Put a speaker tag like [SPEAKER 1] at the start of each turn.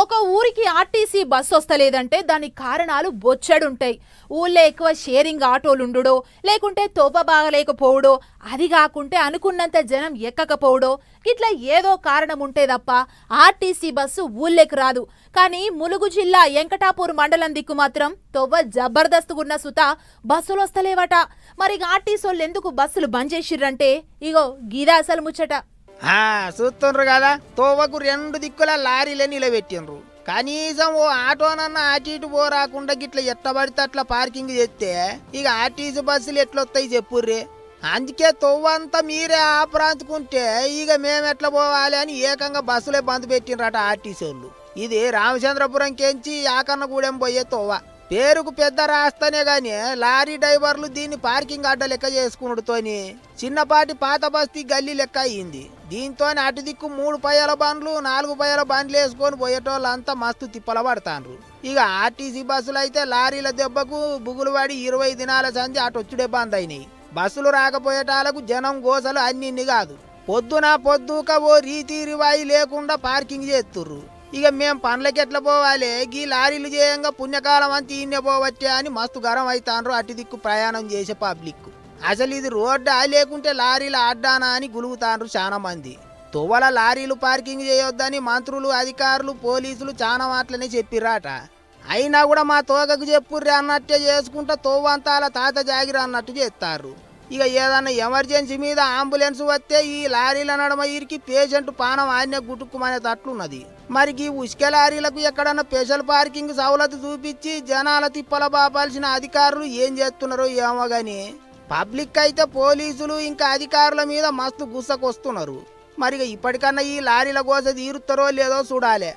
[SPEAKER 1] ఒక ఊరికి RTC bus వస్తలేదంటే దానికి కారణాలు బొచ్చడుంటాయి. ఊళ్ళో ఎక్కువ షేరింగ్ ఆటోలుండుడో, లేకుంటే తోప బాగలేకపోవడో, అది కాకుంటే అనుకున్నంత జనం ఎక్కకపోవడో, ఇట్లా ఏదో కారణం ఉంటే తప్ప ఆర్టీసీ బస్సు ఊళ్ళేకి రాదు. కానీ ములుగు జిల్లా వెంకటాపూర్ మండలం దిక్కు మాత్రం తొవ్వ జబర్దస్తుగున్న సుత బస్సులు వస్తలేవట. మరి ఆర్టీసీ వాళ్ళు ఎందుకు బస్సులు బంద్ చేసిర్రంటే ఇగో గీదా అసలు ముచ్చట.
[SPEAKER 2] చూస్తుండ్రు కదా, తోవకు 2 దిక్కుల లారీలే నిలబెట్టిండ్రు. కనీసం ఓ ఆటోనన్నా అటు ఇటు పోరాకుండా గిట్ల ఎట్టబడితే అట్లా పార్కింగ్ చేస్తే ఇక ఆర్టీసీ బస్సులు ఎట్లొస్తాయి చెప్పుర్రే. అందుకే తొవ్వంతా మీరే ఆపరాంచుకుంటే ఇక మేమెట్లా పోవాలి అని ఏకంగా బస్సులే బంద్ పెట్టిండ్రట ఆర్టీసీ వాళ్ళు. ఇది రామచంద్రపురం కెంచి యాకన్నగూడెం పోయే తోవ. పేరుకు పెద్ద రాస్తేనే గాని లారీ డ్రైవర్లు దీన్ని పార్కింగ్ అడ్డ లెక్క చేసుకున్నతోని చిన్నపాటి పాత బస్తీ గల్లీ లెక్క అయింది. దీంతో అటు దిక్కు 3 పయ్యాల బండ్లు 4 పయ్యాల బండ్లు వేసుకొని పోయేటోళ్ళంతా మస్తు తిప్పల పడతాండ్రు. ఇక ఆర్టీసీ బస్సులు అయితే లారీల దెబ్బకు బుగులు పడి 20 దినాల సంధి అటొచ్చుడే బంద్ అయినాయి. బస్సులు రాకపోయేటాలకు జనం గోసలు అన్నిన్ని కాదు, పొద్దుక ఓ రీతి రివాయి లేకుండా పార్కింగ్ చేస్తుర్రు. ఇక మేం పనులకి ఎట్లా పోవాలి, గీ లారీలు చేయంగా పుణ్యకాలం అంతా ఈయనే పోవచ్చే అని మస్తు గరం అవుతాండ్రు అటు దిక్కు ప్రయాణం చేసే పబ్లిక్. అసలు ఇది రోడ్డా లేకుంటే లారీలు అడ్డానా అని గులుగుతాండ్రు చాలా మంది. తొవ్వల లారీలు పార్కింగ్ చేయొద్దని మంత్రులు, అధికారులు, పోలీసులు చాలా మాటలనే చెప్పిర్రాట. అయినా కూడా మా తోగకు చెప్పుర్రి అన్నట్టే చేసుకుంటా తోవంతాల తాత జాగిర అన్నట్టు చేస్తారు. ఇక ఏదన్నా ఎమర్జెన్సీ మీద అంబులెన్స్ వస్తే ఈ లారీల నడమ ఇరికి పేషెంట్ పానం ఆన్య గుటుక్కుమనేటట్లున్నది. మరి ఈ ఉసుక లారీలకు ఎక్కడన్నా స్పెషల్ పార్కింగ్ సౌలత్ చూపించి జనాల తిప్పల బాపాల్సిన అధికారులు ఏం చేస్తున్నారో ఏమో గాని పబ్లిక్ అయితే పోలీసులు ఇంకా అధికారుల మీద మస్తు గుస్సకొస్తున్నారు. మరి ఇప్పటికన్నా ఈ లారీల కోస తీరుతారో లేదో చూడాలి.